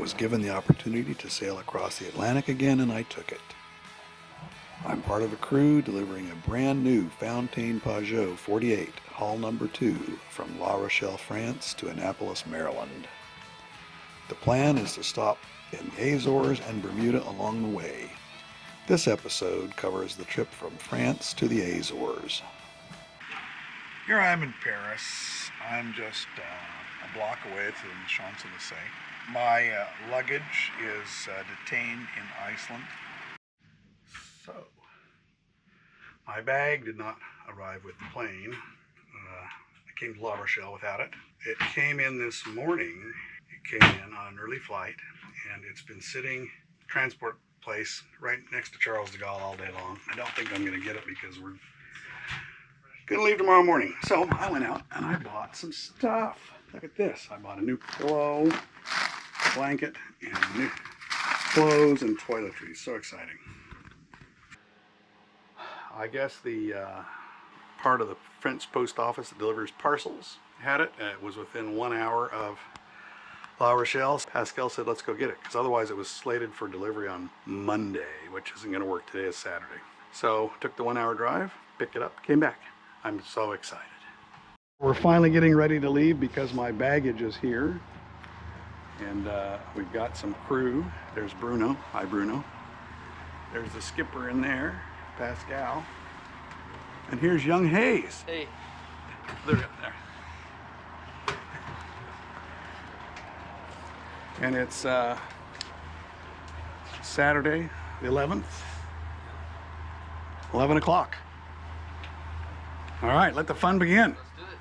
was given the opportunity to sail across the Atlantic again, and I took it. I'm part of a crew delivering a brand new Fountaine Pajot 48, hull number 2, from La Rochelle, France to Annapolis, Maryland. The plan is to stop in the Azores and Bermuda along the way. This episode covers the trip from France to the Azores. Here I am in Paris. I'm just a block away from the Champs-Élysées. My luggage is detained in Iceland. So, my bag did not arrive with the plane. I came to La Rochelle without it. It came in this morning. It came in on an early flight, and it's been sitting transport place right next to Charles de Gaulle all day long. I don't think I'm going to get it because we're going to leave tomorrow morning. So I went out and I bought some stuff. Look at this. I bought a new pillow, blanket, and new clothes and toiletries. So exciting. I guess the part of the French post office that delivers parcels had it. It was within 1 hour of La Rochelle. Pascal said, let's go get it, because otherwise it was slated for delivery on Monday, which isn't going to work. Today is Saturday. So took the 1 hour drive, picked it up, came back. I'm so excited. We're finally getting ready to leave because my baggage is here. And we've got some crew. There's Bruno. Hi, Bruno. There's the skipper in there, Pascal. And here's young Hayes. Hey. There. And it's Saturday, the 11th, 11 o'clock. All right, let the fun begin. Let's do it.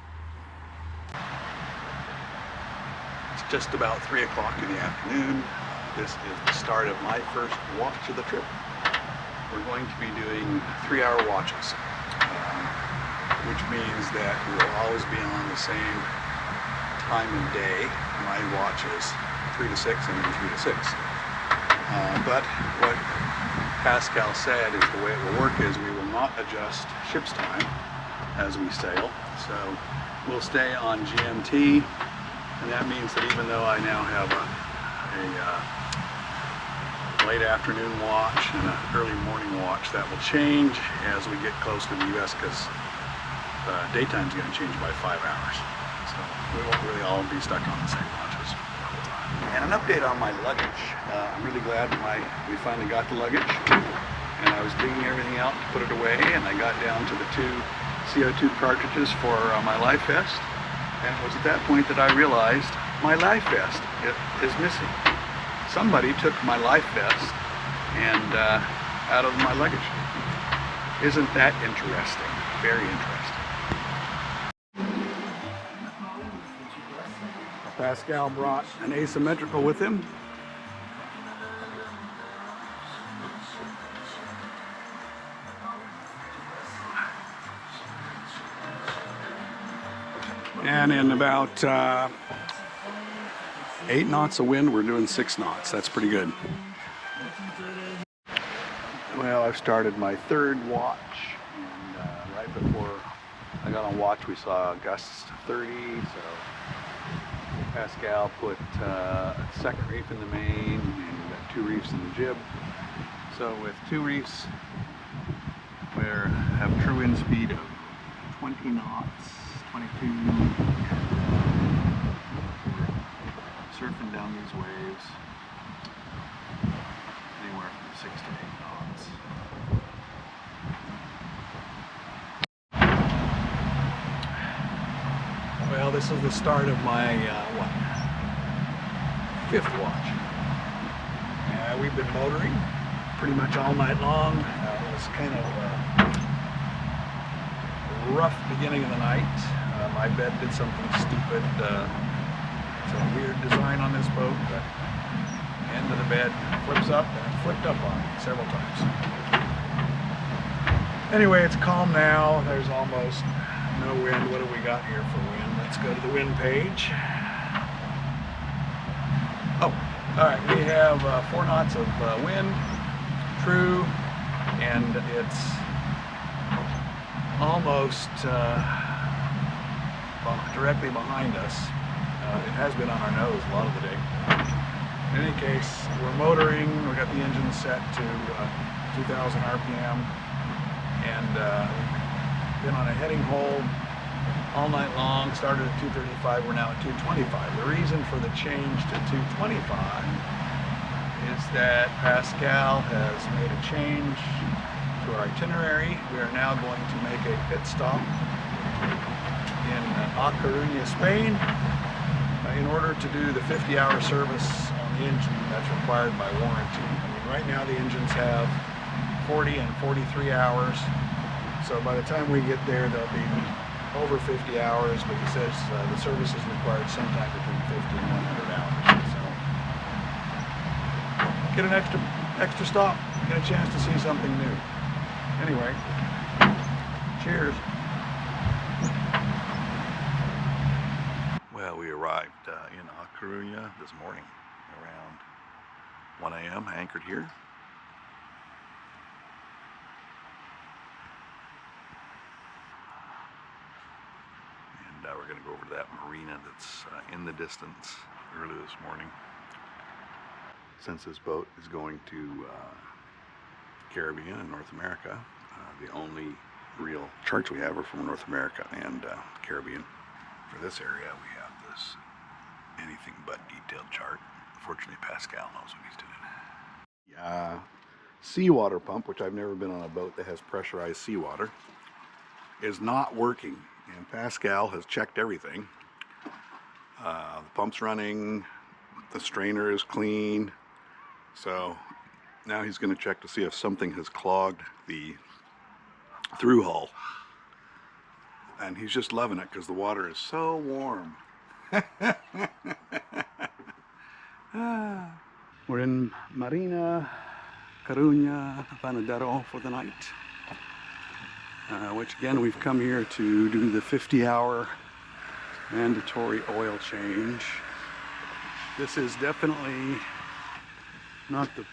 It's just about 3 o'clock in the afternoon. This is the start of my first watch of the trip. We're going to be doing 3-hour watches, which means that we'll always be on the same time of day. My watch is 3 to 6 and then 3 to 6. But what Pascal said is the way it will work is we will not adjust ship's time as we sail. So we'll stay on GMT, and that means that even though I now have a late afternoon watch and an early morning watch, that will change as we get close to the US, because daytime's going to change by 5 hours. So we won't really all be stuck on the same watches. And an update on my luggage. I'm really glad we finally got the luggage, and I was digging everything out to put it away, and I got down to the 2 CO2 cartridges for my life vest, and it was at that point that I realized my life vest is missing. Somebody took my life vest and out of my luggage. Isn't that interesting? Very interesting. Pascal brought an asymmetrical with him. And in about 8 knots of wind, we're doing 6 knots. That's pretty good. Well, I've started my 3rd watch, and right before I got on watch, we saw gusts 30, so Pascal put a 2nd reef in the main and 2 reefs in the jib. So with 2 reefs, we have true wind speed of 20 knots, 22, surfing down these waves anywhere from 6 to 8 knots. Well, this is the start of my 5th watch. We've been motoring pretty much all night long. It was kind of a rough beginning of the night. My bed did something stupid. It's a weird design on this boat. The end of the bed flips up, and it flipped up on me several times. Anyway, it's calm now. There's almost no wind. What have we got here for wind? Let's go to the wind page. Oh, all right. We have 4 knots of wind, true, and it's almost directly behind us. It has been on our nose a lot of the day. In any case, we're motoring. We got the engine set to 2,000 RPM, and been on a heading hold all night long. Started at 235. We're now at 225. The reason for the change to 225 is that Pascal has made a change to our itinerary. We are now going to make a pit stop in A Coruña, Spain, in order to do the 50-hour service on the engine that's required by warranty. I mean, right now the engines have 40 and 43 hours, so by the time we get there they'll be over 50 hours, but he says the service is required sometime between 50 and 100 hours. So get an extra stop, get a chance to see something new. Anyway, cheers. Well, we arrived in A Coruña this morning around 1 a.m. anchored here. And we're going to go over to that marina that's in the distance early this morning. Since this boat is going to Caribbean and North America, the only real charts we have are from North America and Caribbean. For this area, we have this anything but detailed chart. Fortunately, Pascal knows what he's doing. Seawater pump, which I've never been on a boat that has pressurized seawater, is not working, and Pascal has checked everything. The pump's running, the strainer is clean, so now he's going to check to see if something has clogged the through hull. And he's just loving it because the water is so warm. We're in Marina Coruña, Vanadero for the night. Which again, we've come here to do the 50-hour mandatory oil change. This is definitely not the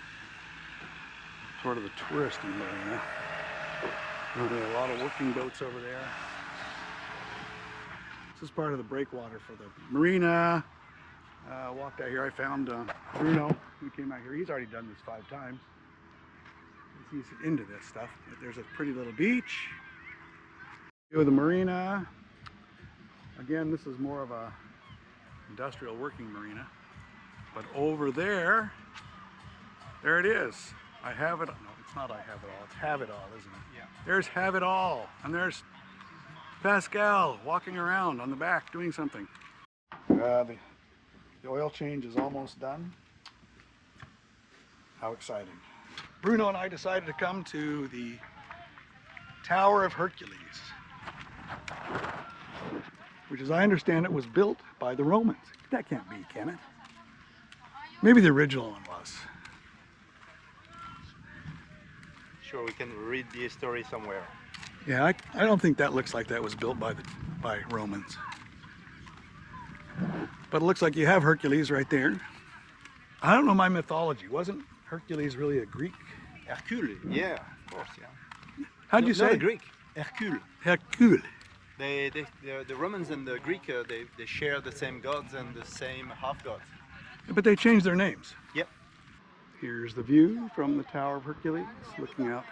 sort of the touristy marina. There are a lot of working boats over there. This is part of the breakwater for the marina. Walked out here, I found Bruno, who came out here. He's already done this 5 times. He's into this stuff. But there's a pretty little beach. View of the marina. Again, this is more of a industrial working marina. But over there it is. I have it. No, it's not I have it all. It's have it all, isn't it? Yeah. There's have it all. And there's Pascal walking around on the back doing something. The oil change is almost done. How exciting. Bruno and I decided to come to the Tower of Hercules, which, as I understand it, was built by the Romans. That can't be, can it? Maybe the original one was. Sure, we can read the history somewhere. Yeah, I don't think that looks like that was built by Romans. But it looks like you have Hercules right there. I don't know my mythology. Wasn't Hercules really a Greek? Hercule, yeah, of course, yeah. How'd you say? Not a Greek, Hercule. Hercule. The Romans and the Greek, they share the same gods and the same half-gods. But they changed their names. Yep. Here's the view from the Tower of Hercules, looking out.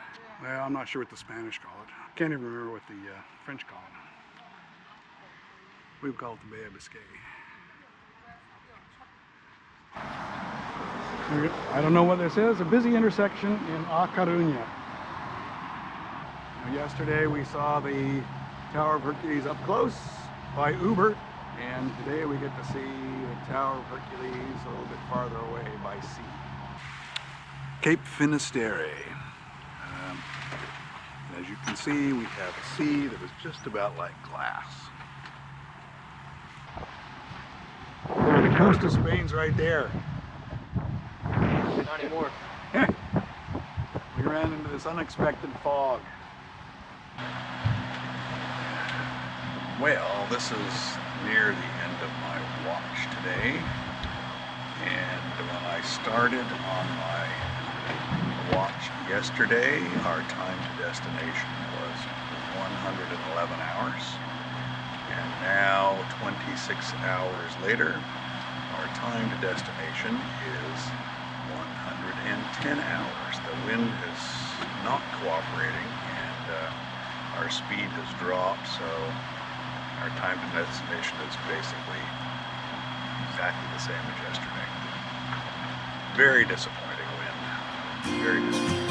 Well, I'm not sure what the Spanish call it. Can't even remember what the French call it. We would call it the Bay of Biscay. I don't know what this is. A busy intersection in A Coruña. Yesterday we saw the Tower of Hercules up close by Uber, and today we get to see the Tower of Hercules a little bit farther away by sea. Cape Finisterre. As you can see, we have a sea that is just about like glass. The coast of Spain's right there. Not anymore. We ran into this unexpected fog. Well, this is near the end of my watch today, and when I started on my watch yesterday, our time to destination was 111 hours, and now 26 hours later, Our time to destination is 110 hours. The wind is not cooperating and our speed has dropped, so our time to destination is basically exactly the same as yesterday. Very disappointing wind. Very disappointing.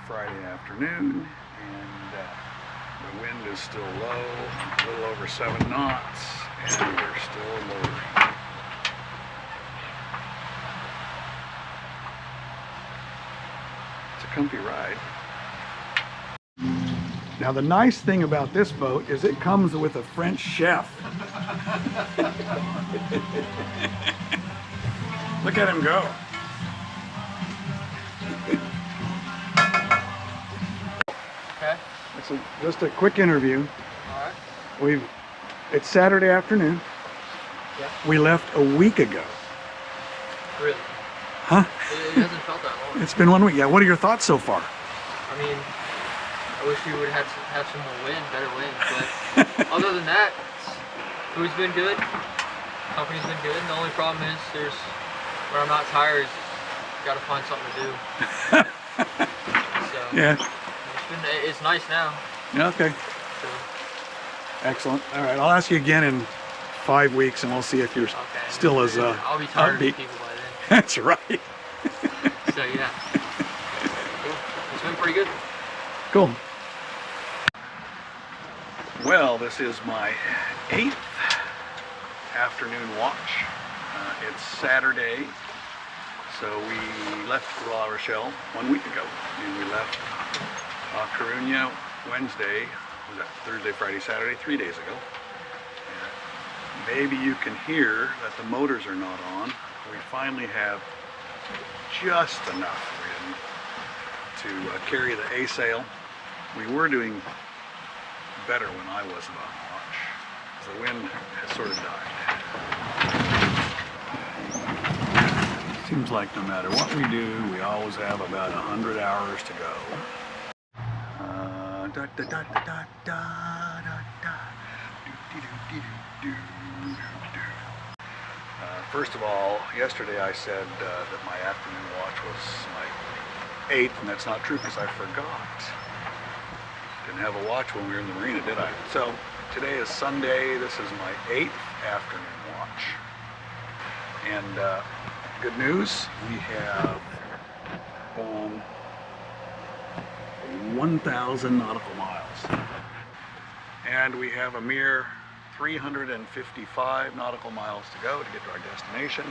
Friday afternoon, and the wind is still low, a little over 7 knots, and we're still lowering. It's a comfy ride. Now the nice thing about this boat is it comes with a French chef. Look at him go. Okay. Just a quick interview. All right. It's Saturday afternoon. Yeah. We left a week ago. Really? Huh? It hasn't felt that long. It's been 1 week. Yeah. What are your thoughts so far? I mean, I wish we would have had some more wind, better wind. But other than that, food's been good. Company's been good. And the only problem is when I'm not tired, got to find something to do. So Yeah. It's nice now. Okay. So, Excellent. All right. I'll ask you again in 5 weeks, and we'll see if you're still as I'll be tired upbeat. of people by then. That's right. So yeah. Cool. It's been pretty good. Cool. Well, this is my 8th afternoon watch. It's Saturday, so we left La Rochelle 1 week ago, and we left Coruña Wednesday, was that Thursday, Friday, Saturday, 3 days ago. Maybe you can hear that the motors are not on. We finally have just enough wind to carry the A sail. We were doing better when I wasn't on watch. The wind has sort of died. Seems like no matter what we do, we always have about 100 hours to go. First of all, yesterday I said that my afternoon watch was my 8th, and that's not true because I forgot. Didn't have a watch when we were in the marina, did I? So today is Sunday. This is my 8th afternoon watch. And good news, we have 1,000 nautical miles. And we have a mere 355 nautical miles to go to get to our destination.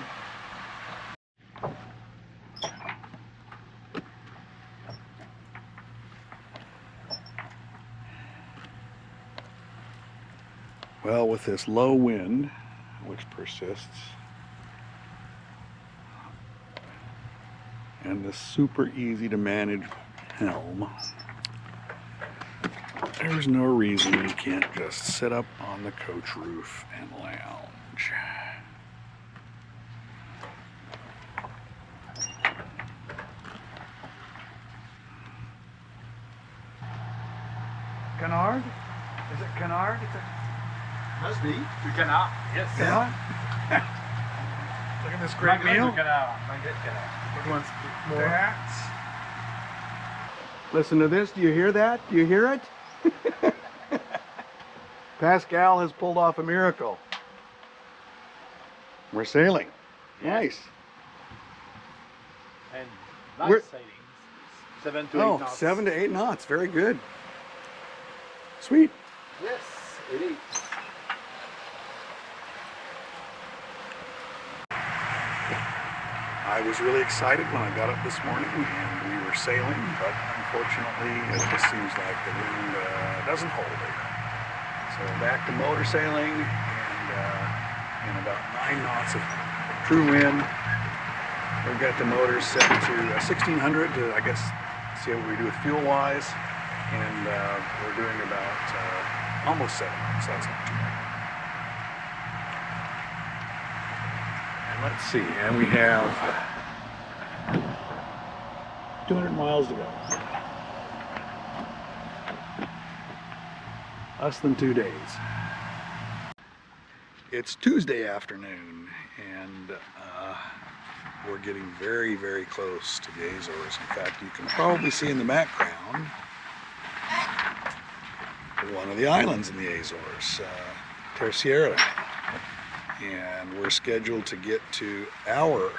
Well, with this low wind, which persists, and this super easy to manage helm, there's no reason we can't just sit up on the coach roof and lounge. Canard? Is it canard? Must be. Du canard. Yes. Canard? Look at this great meal. Which one's more? That's... Listen to this. Do you hear that? Do you hear it? Pascal has pulled off a miracle. We're sailing. Nice. And We're- light sailing. 7 to 8 knots. 7 to 8 knots. Very good. Sweet. Yes, it is. I was really excited when I got up this morning and we were sailing, but unfortunately it just seems like the wind doesn't hold here. So back to motor sailing, and about 9 knots of true wind. We've got the motors set to 1600 to, I guess, see what we do with fuel wise, and we're doing about almost 7 knots, so that's not too bad. And let's see, and we have 200 miles to go. Less than 2 days. It's Tuesday afternoon, and we're getting very, very close to the Azores. In fact, you can probably see in the background one of the islands in the Azores, Terceira. And we're scheduled to get to our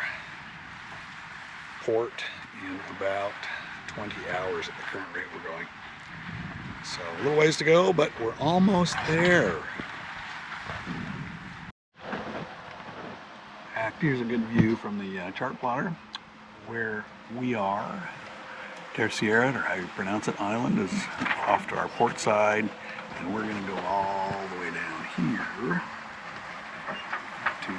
port in about 20 hours at the current rate we're going. So a little ways to go, but we're almost there. Here's a good view from the chart plotter where we are. Terceira, or how you pronounce it, island, is off to our port side, and we're going to go all the way down here to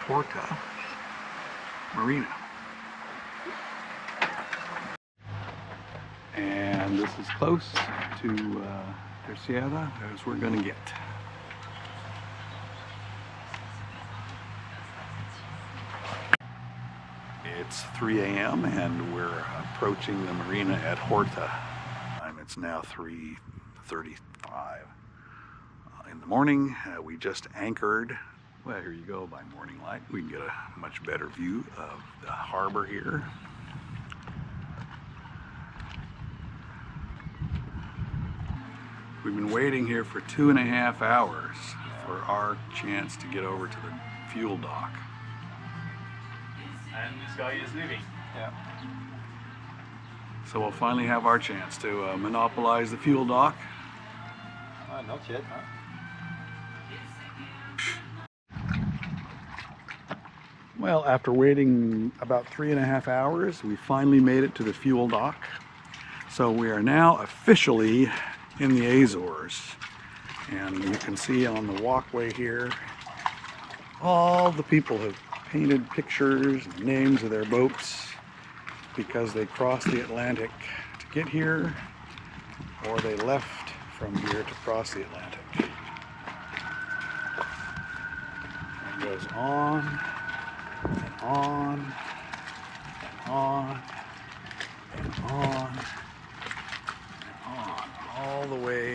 Horta Marina. And this is close to Terceira as we're going to get. It's 3 a.m. and we're approaching the marina at Horta. It's now 3:35 in the morning. We just anchored. Well, here you go by morning light. We can get a much better view of the harbor here. We've been waiting here for 2.5 hours for our chance to get over to the fuel dock. And this guy is leaving. Yeah. So we'll finally have our chance to monopolize the fuel dock. Not yet, huh? Well, after waiting about 3.5 hours, we finally made it to the fuel dock. So we are now officially in the Azores. And you can see on the walkway here, all the people have painted pictures and names of their boats because they crossed the Atlantic to get here, or they left from here to cross the Atlantic. It goes on and on and on and on and on, all the way